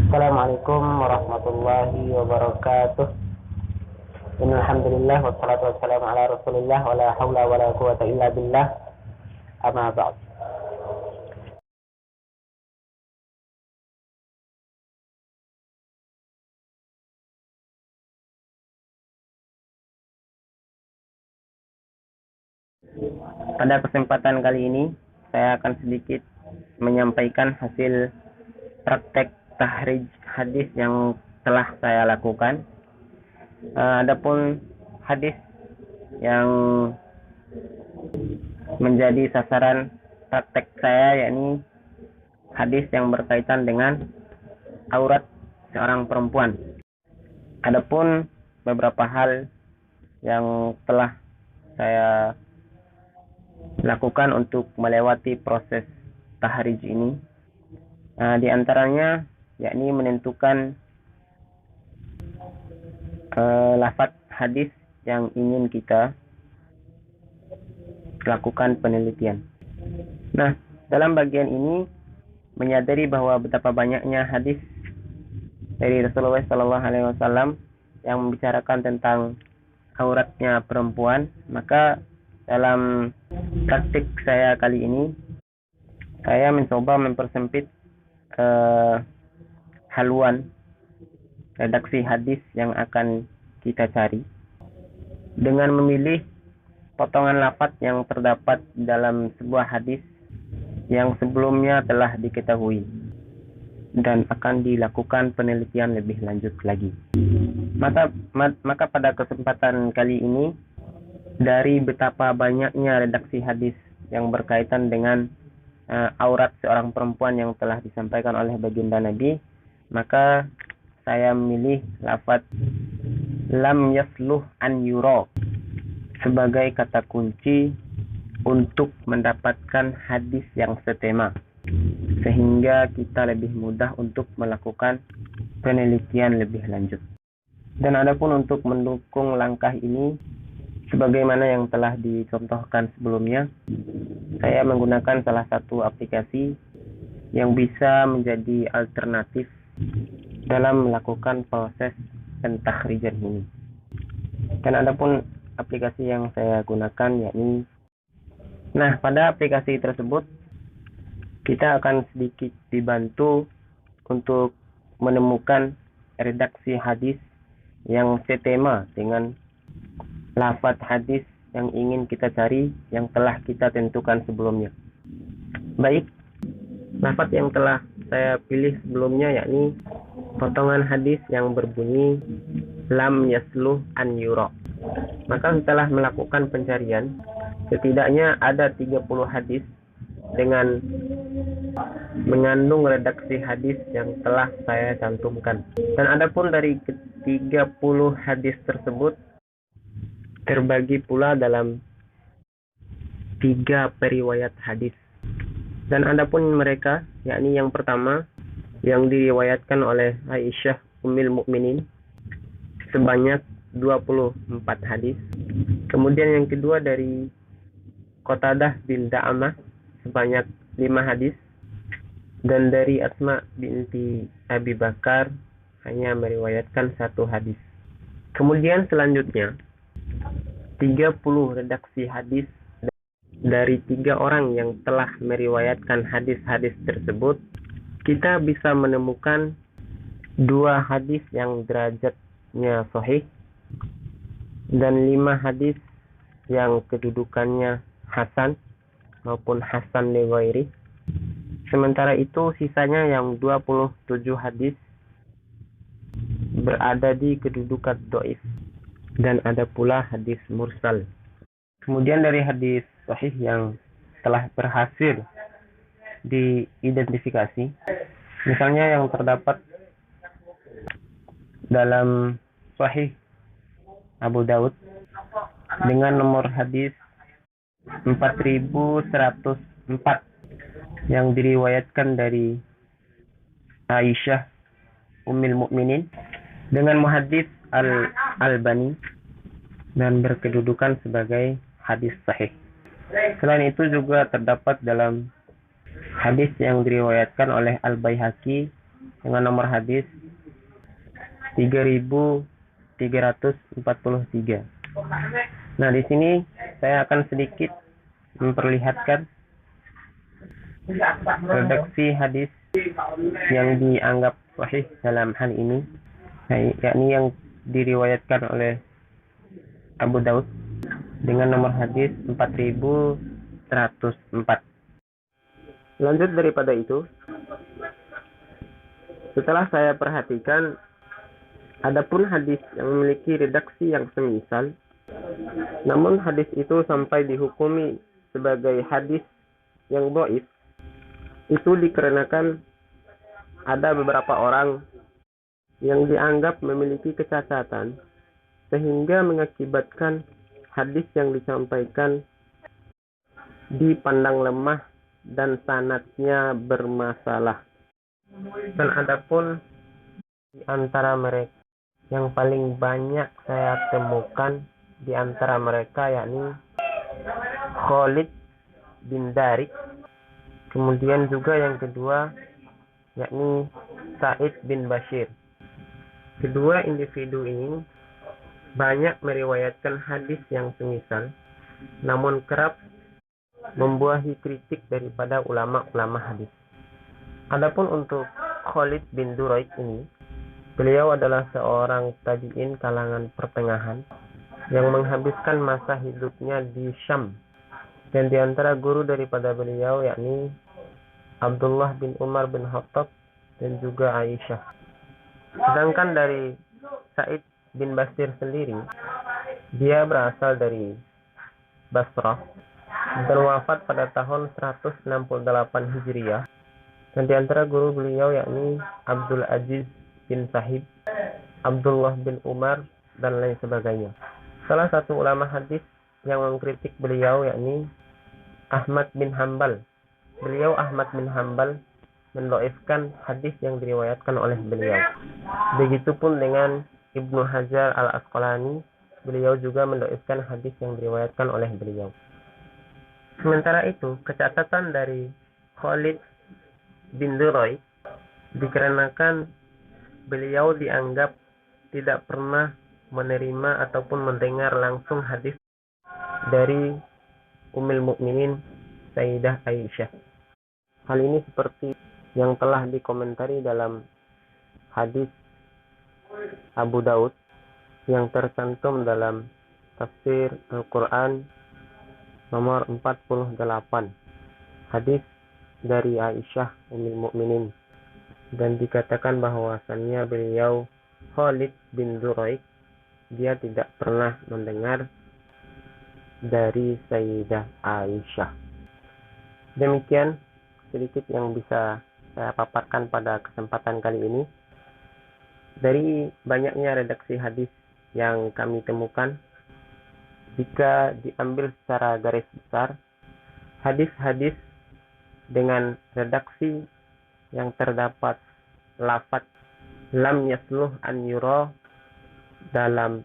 Assalamualaikum warahmatullahi wabarakatuh. Innalhamdulillah wassalatu wassalamu ala Rasulillah wa la haula wa la quwata illa billah. Amma ba'd. Pada kesempatan kali ini saya akan sedikit menyampaikan hasil praktek tahrij hadis yang telah saya lakukan. Adapun hadis yang menjadi sasaran praktek saya yakni hadis yang berkaitan dengan aurat seorang perempuan. Adapun beberapa hal yang telah saya lakukan untuk melewati proses tahrij ini, di antaranya yakni menentukan lafaz hadis yang ingin kita lakukan penelitian. Nah, dalam bagian ini menyadari bahwa betapa banyaknya hadis dari Rasulullah SAW yang membicarakan tentang auratnya perempuan, maka dalam praktik saya kali ini saya mencoba mempersempit haluan redaksi hadis yang akan kita cari dengan memilih potongan lafaz yang terdapat dalam sebuah hadis yang sebelumnya telah diketahui dan akan dilakukan penelitian lebih lanjut lagi. Maka pada kesempatan kali ini, dari betapa banyaknya redaksi hadis yang berkaitan dengan aurat seorang perempuan yang telah disampaikan oleh baginda Nabi, maka saya memilih lafaz lam yasluh an yura sebagai kata kunci untuk mendapatkan hadis yang setema, sehingga kita lebih mudah untuk melakukan penelitian lebih lanjut. Dan adapun untuk mendukung langkah ini, sebagaimana yang telah dicontohkan sebelumnya, saya menggunakan salah satu aplikasi yang bisa menjadi alternatif dalam melakukan proses pentakhrijan ini. Dan adapun aplikasi yang saya gunakan yakni, pada aplikasi tersebut kita akan sedikit dibantu untuk menemukan redaksi hadis yang setema dengan lafaz hadis yang ingin kita cari yang telah kita tentukan sebelumnya. Baik, lafaz yang telah saya pilih sebelumnya yakni potongan hadis yang berbunyi lam yasluh an yura. Maka setelah melakukan pencarian, setidaknya ada 30 hadis dengan mengandung redaksi hadis yang telah saya cantumkan. Dan adapun dari 30 hadis tersebut terbagi pula dalam 3 periwayat hadis. Dan adapun mereka, yakni yang pertama yang diriwayatkan oleh Aisyah Ummul Mukminin sebanyak 24 hadis. Kemudian yang kedua dari Qatadah bin Da'amah sebanyak 5 hadis. Dan dari Asma binti Abi Bakar hanya meriwayatkan 1 hadis. Kemudian selanjutnya 30 redaksi hadis dari 3 orang yang telah meriwayatkan hadis-hadis tersebut, kita bisa menemukan 2 hadis yang derajatnya sahih dan 5 hadis yang kedudukannya hasan maupun hasan li ghairi. Sementara itu sisanya yang 27 hadis berada di kedudukan dhaif dan ada pula hadis mursal. Kemudian dari hadis sahih yang telah berhasil diidentifikasi, misalnya yang terdapat dalam Sahih Abu Daud dengan nomor hadis 4104 yang diriwayatkan dari Aisyah Ummul Mukminin dengan muhaddits Al-Albani dan berkedudukan sebagai hadis sahih. Selain itu juga terdapat dalam hadis yang diriwayatkan oleh Al-Baihaqi dengan nomor hadis 3343. Nah, di sini saya akan sedikit memperlihatkan redaksi hadis yang dianggap sahih dalam hal ini, yakni yang diriwayatkan oleh Abu Daud dengan nomor hadis 4104. Lanjut daripada itu, setelah saya perhatikan, adapun hadis yang memiliki redaksi yang semisal, namun hadis itu sampai dihukumi sebagai hadis yang dhaif, itu dikarenakan ada beberapa orang yang dianggap memiliki kecacatan sehingga mengakibatkan hadis yang disampaikan dipandang lemah dan sanadnya bermasalah. Dan adapun di antara mereka yang paling banyak saya temukan di antara mereka yakni Khalid bin Darik, kemudian juga yang kedua yakni Sa'id bin Bashir. Kedua individu ini banyak meriwayatkan hadis yang semisal, namun kerap membuahi kritik daripada ulama-ulama hadis. Adapun untuk Khalid bin Duraik ini, beliau adalah seorang tabi'in kalangan pertengahan yang menghabiskan masa hidupnya di Syam, dan di antara guru daripada beliau yakni Abdullah bin Umar bin Khattab dan juga Aisyah. Sedangkan dari Sa'id bin Bashir sendiri, dia berasal dari Basrah dan wafat pada tahun 168 Hijriah. Dan di antara guru beliau yakni Abdul Aziz bin Sahib, Abdullah bin Umar, dan lain sebagainya. Salah satu ulama hadis yang mengkritik beliau yakni Ahmad bin Hambal. Beliau Ahmad bin Hambal mendhaifkan hadis yang diriwayatkan oleh beliau. Begitupun dengan Ibnu Hajar al-Asqalani, beliau juga mendhaifkan hadis yang diriwayatkan oleh beliau. Sementara itu, kecacatan dari Khalid bin Duraik dikarenakan beliau dianggap tidak pernah menerima ataupun mendengar langsung hadis dari Ummul Mukminin Sayyidah Aisyah. Hal ini seperti yang telah dikomentari dalam hadis Abu Daud yang tercantum dalam tafsir Al-Quran nomor 48, hadis dari Aisyah Ummul Mukminin, dan dikatakan bahwasannya beliau Khalid bin Duraik dia tidak pernah mendengar dari Sayyidah Aisyah. Demikian sedikit yang bisa saya paparkan pada kesempatan kali ini. Dari banyaknya redaksi hadis yang kami temukan, jika diambil secara garis besar, hadis-hadis dengan redaksi yang terdapat lafaz lam yasluh an yura dalam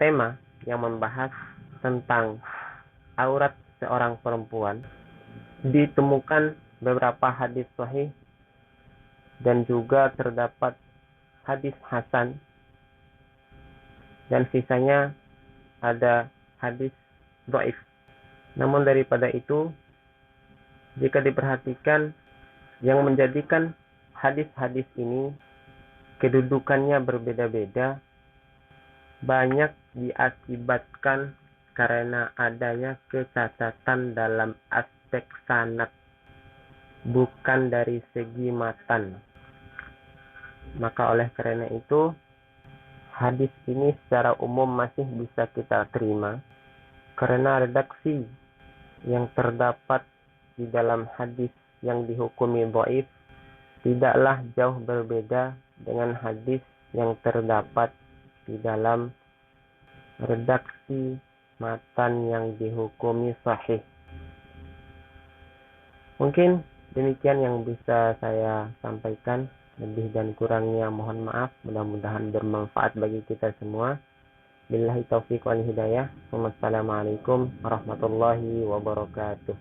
tema yang membahas tentang aurat seorang perempuan, ditemukan beberapa hadis sahih dan juga terdapat hadis hasan, dan sisanya ada hadis dhaif. Namun daripada itu, jika diperhatikan, yang menjadikan hadis-hadis ini kedudukannya berbeda-beda, banyak diakibatkan karena adanya kecacatan dalam aspek sanad, bukan dari segi matan. Maka oleh karena itu, hadis ini secara umum masih bisa kita terima karena redaksi yang terdapat di dalam hadis yang dihukumi dhaif tidaklah jauh berbeda dengan hadis yang terdapat di dalam redaksi matan yang dihukumi sahih. Mungkin demikian yang bisa saya sampaikan. Lebih dan kurangnya mohon maaf. Mudah-mudahan bermanfaat bagi kita semua. Billahi taufiq wal hidayah. Wassalamualaikum warahmatullahi wabarakatuh.